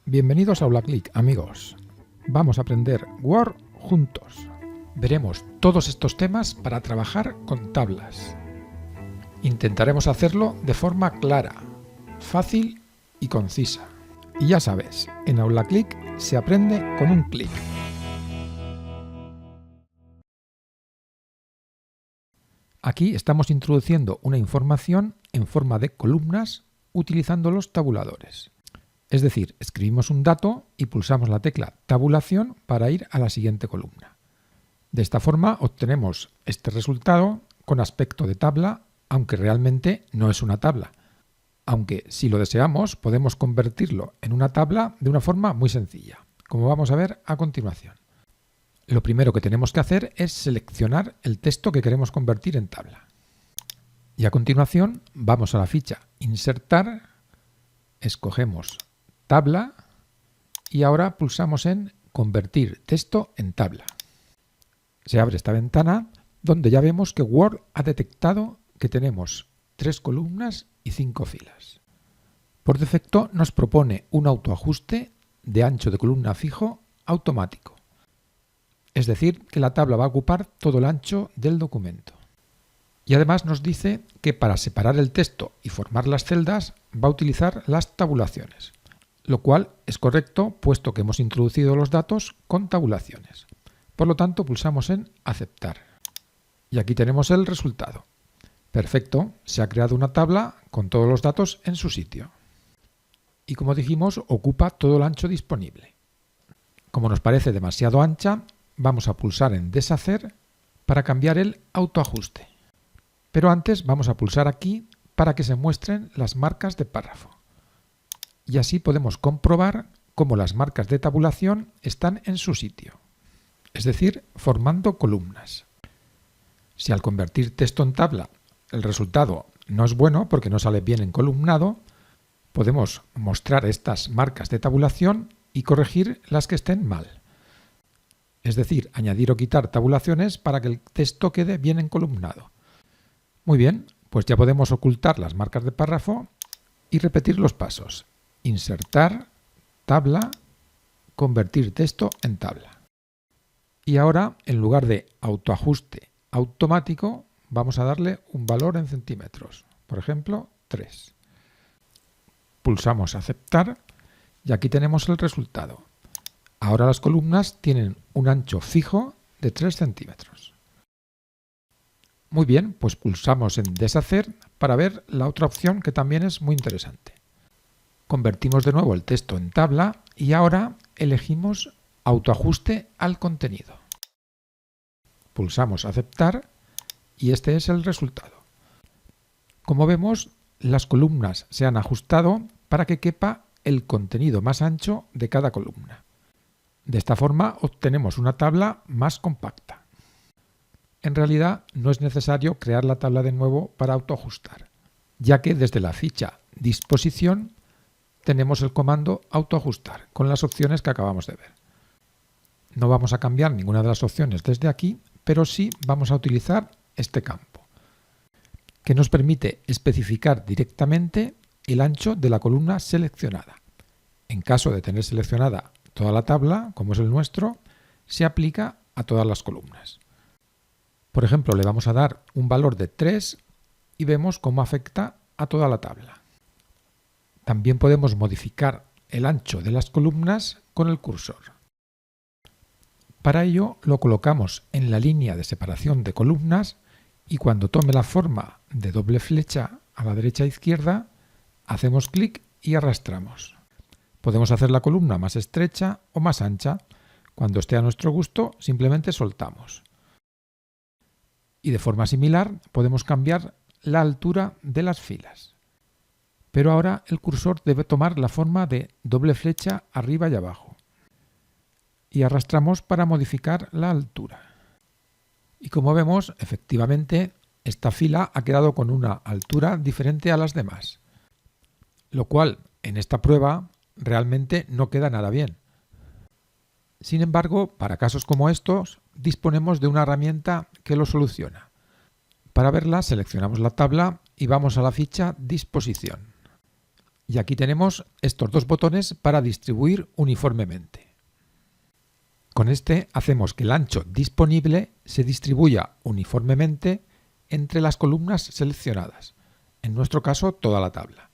Bienvenidos a AulaClick, amigos. Vamos a aprender Word juntos. Veremos todos estos temas para trabajar con tablas. Intentaremos hacerlo de forma clara, fácil y concisa. Y ya sabes, en AulaClick se aprende con un clic. Aquí estamos introduciendo una información en forma de columnas utilizando los tabuladores. Es decir, escribimos un dato y pulsamos la tecla tabulación para ir a la siguiente columna. De esta forma obtenemos este resultado con aspecto de tabla, aunque realmente no es una tabla. Aunque si lo deseamos podemos convertirlo en una tabla de una forma muy sencilla, como vamos a ver a continuación. Lo primero que tenemos que hacer es seleccionar el texto que queremos convertir en tabla. Y a continuación vamos a la ficha Insertar, escogemos Tabla y ahora pulsamos en Convertir texto en tabla. Se abre esta ventana donde ya vemos que Word ha detectado que tenemos 3 columnas y 5 filas. Por defecto nos propone un autoajuste de ancho de columna fijo automático. Es decir, que la tabla va a ocupar todo el ancho del documento. Y además nos dice que para separar el texto y formar las celdas va a utilizar las tabulaciones, lo cual es correcto puesto que hemos introducido los datos con tabulaciones. Por lo tanto, pulsamos en Aceptar. Y aquí tenemos el resultado. Perfecto, se ha creado una tabla con todos los datos en su sitio. Y como dijimos, ocupa todo el ancho disponible. Como nos parece demasiado ancha, vamos a pulsar en Deshacer para cambiar el autoajuste. Pero antes vamos a pulsar aquí para que se muestren las marcas de párrafo. Y así podemos comprobar cómo las marcas de tabulación están en su sitio, es decir, formando columnas. Si al convertir texto en tabla el resultado no es bueno porque no sale bien encolumnado, podemos mostrar estas marcas de tabulación y corregir las que estén mal. Es decir, añadir o quitar tabulaciones para que el texto quede bien encolumnado. Muy bien, pues ya podemos ocultar las marcas de párrafo y repetir los pasos. Insertar, tabla, convertir texto en tabla. Y ahora, en lugar de autoajuste automático, vamos a darle un valor en centímetros. Por ejemplo, 3. Pulsamos Aceptar y aquí tenemos el resultado. Ahora las columnas tienen un ancho fijo de 3 centímetros. Muy bien, pues pulsamos en Deshacer para ver la otra opción que también es muy interesante. Convertimos de nuevo el texto en tabla y ahora elegimos Autoajuste al contenido. Pulsamos Aceptar y este es el resultado. Como vemos, las columnas se han ajustado para que quepa el contenido más ancho de cada columna. De esta forma obtenemos una tabla más compacta. En realidad no es necesario crear la tabla de nuevo para autoajustar, ya que desde la ficha Disposición tenemos el comando autoajustar con las opciones que acabamos de ver. No vamos a cambiar ninguna de las opciones desde aquí, pero sí vamos a utilizar este campo, que nos permite especificar directamente el ancho de la columna seleccionada. En caso de tener seleccionada toda la tabla, como es el nuestro, se aplica a todas las columnas. Por ejemplo, le vamos a dar un valor de 3 y vemos cómo afecta a toda la tabla. También podemos modificar el ancho de las columnas con el cursor. Para ello lo colocamos en la línea de separación de columnas y cuando tome la forma de doble flecha a la derecha e izquierda, hacemos clic y arrastramos. Podemos hacer la columna más estrecha o más ancha. Cuando esté a nuestro gusto, simplemente soltamos. Y de forma similar podemos cambiar la altura de las filas. Pero ahora el cursor debe tomar la forma de doble flecha arriba y abajo. Y arrastramos para modificar la altura. Y como vemos, efectivamente, esta fila ha quedado con una altura diferente a las demás. Lo cual, en esta prueba, realmente no queda nada bien. Sin embargo, para casos como estos, disponemos de una herramienta que lo soluciona. Para verla, seleccionamos la tabla y vamos a la ficha Disposición. Y aquí tenemos estos dos botones para distribuir uniformemente. Con este hacemos que el ancho disponible se distribuya uniformemente entre las columnas seleccionadas, en nuestro caso toda la tabla.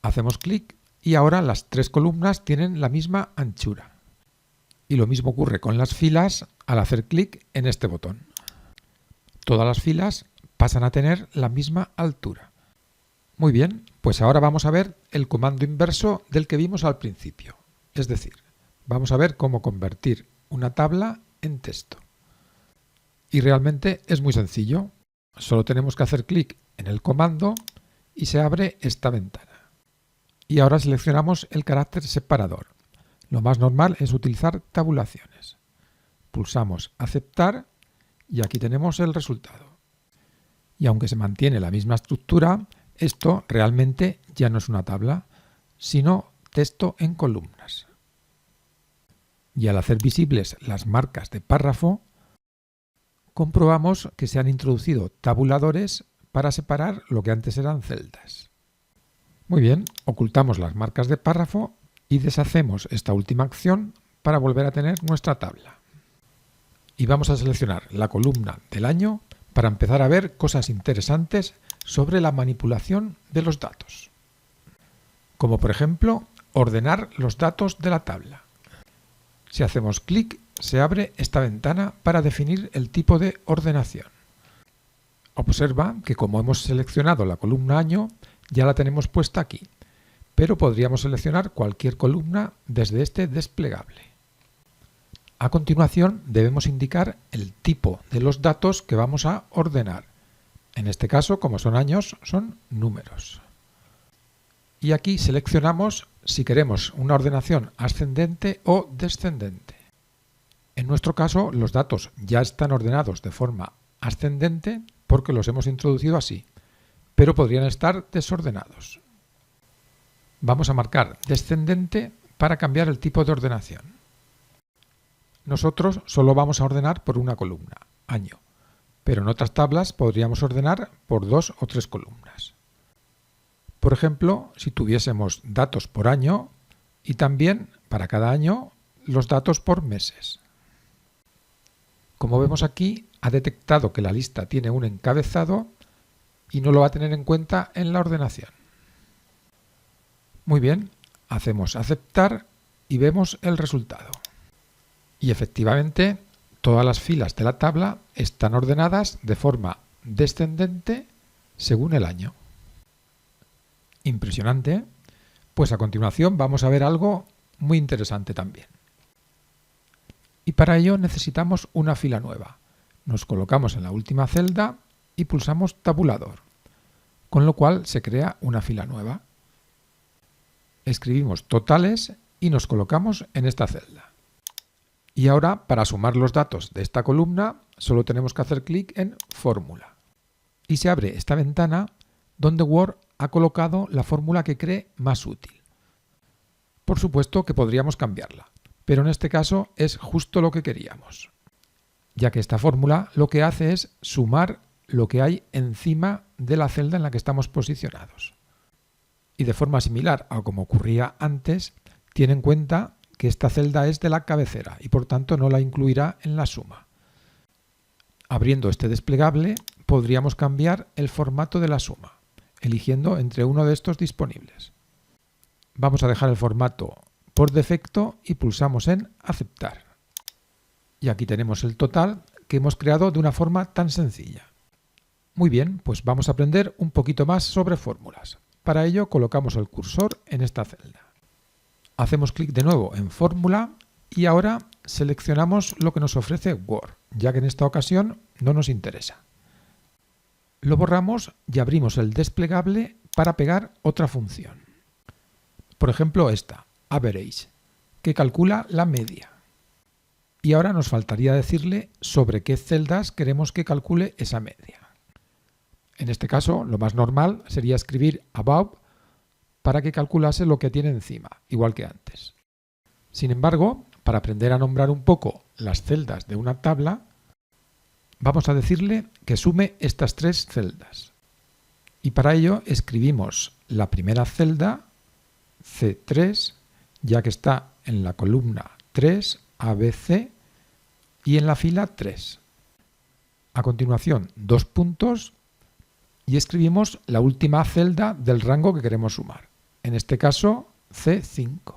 Hacemos clic y ahora las tres columnas tienen la misma anchura. Y lo mismo ocurre con las filas al hacer clic en este botón. Todas las filas pasan a tener la misma altura. Muy bien, pues ahora vamos a ver el comando inverso del que vimos al principio. Es decir, vamos a ver cómo convertir una tabla en texto. Y realmente es muy sencillo. Solo tenemos que hacer clic en el comando y se abre esta ventana. Y ahora seleccionamos el carácter separador. Lo más normal es utilizar tabulaciones. Pulsamos aceptar y aquí tenemos el resultado. Y aunque se mantiene la misma estructura, esto realmente ya no es una tabla, sino texto en columnas. Y al hacer visibles las marcas de párrafo, comprobamos que se han introducido tabuladores para separar lo que antes eran celdas. Muy bien, ocultamos las marcas de párrafo y deshacemos esta última acción para volver a tener nuestra tabla. Y vamos a seleccionar la columna del año para empezar a ver cosas interesantes sobre la manipulación de los datos. Como por ejemplo, ordenar los datos de la tabla. Si hacemos clic, se abre esta ventana para definir el tipo de ordenación. Observa que como hemos seleccionado la columna año, ya la tenemos puesta aquí, pero podríamos seleccionar cualquier columna desde este desplegable. A continuación debemos indicar el tipo de los datos que vamos a ordenar. En este caso, como son años, son números. Y aquí seleccionamos si queremos una ordenación ascendente o descendente. En nuestro caso, los datos ya están ordenados de forma ascendente porque los hemos introducido así, pero podrían estar desordenados. Vamos a marcar descendente para cambiar el tipo de ordenación. Nosotros solo vamos a ordenar por una columna, año, pero en otras tablas podríamos ordenar por 2 o 3 columnas. Por ejemplo, si tuviésemos datos por año y también para cada año los datos por meses. Como vemos aquí, ha detectado que la lista tiene un encabezado y no lo va a tener en cuenta en la ordenación. Muy bien, hacemos aceptar y vemos el resultado. Y efectivamente, todas las filas de la tabla están ordenadas de forma descendente según el año. Impresionante. Pues a continuación vamos a ver algo muy interesante también. Y para ello necesitamos una fila nueva. Nos colocamos en la última celda y pulsamos tabulador, con lo cual se crea una fila nueva. Escribimos totales y nos colocamos en esta celda. Y ahora, para sumar los datos de esta columna, solo tenemos que hacer clic en Fórmula. Y se abre esta ventana donde Word ha colocado la fórmula que cree más útil. Por supuesto que podríamos cambiarla, pero en este caso es justo lo que queríamos, ya que esta fórmula lo que hace es sumar lo que hay encima de la celda en la que estamos posicionados. Y de forma similar a como ocurría antes, tiene en cuenta que esta celda es de la cabecera y por tanto no la incluirá en la suma. Abriendo este desplegable podríamos cambiar el formato de la suma, eligiendo entre uno de estos disponibles. Vamos a dejar el formato por defecto y pulsamos en aceptar. Y aquí tenemos el total que hemos creado de una forma tan sencilla. Muy bien, pues vamos a aprender un poquito más sobre fórmulas. Para ello colocamos el cursor en esta celda. Hacemos clic de nuevo en fórmula y ahora seleccionamos lo que nos ofrece Word, ya que en esta ocasión no nos interesa. Lo borramos y abrimos el desplegable para pegar otra función. Por ejemplo esta, average, que calcula la media. Y ahora nos faltaría decirle sobre qué celdas queremos que calcule esa media. En este caso, lo más normal sería escribir above para que calculase lo que tiene encima, igual que antes. Sin embargo, para aprender a nombrar un poco las celdas de una tabla, vamos a decirle que sume estas 3 celdas. Y para ello escribimos la primera celda, C3, ya que está en la columna 3, ABC, y en la fila 3. A continuación, dos puntos y escribimos la última celda del rango que queremos sumar. En este caso, C5.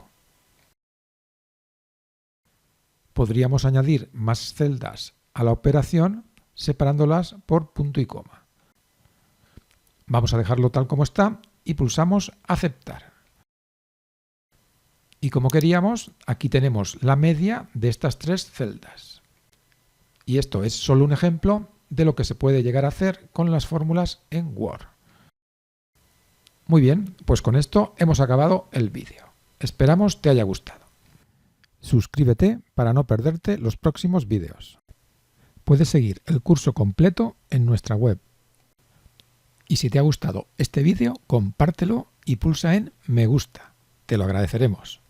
Podríamos añadir más celdas a la operación separándolas por punto y coma. Vamos a dejarlo tal como está y pulsamos aceptar. Y como queríamos, aquí tenemos la media de estas tres celdas. Y esto es solo un ejemplo de lo que se puede llegar a hacer con las fórmulas en Word. Muy bien, pues con esto hemos acabado el vídeo. Esperamos te haya gustado. Suscríbete para no perderte los próximos vídeos. Puedes seguir el curso completo en nuestra web. Y si te ha gustado este vídeo, compártelo y pulsa en me gusta. Te lo agradeceremos.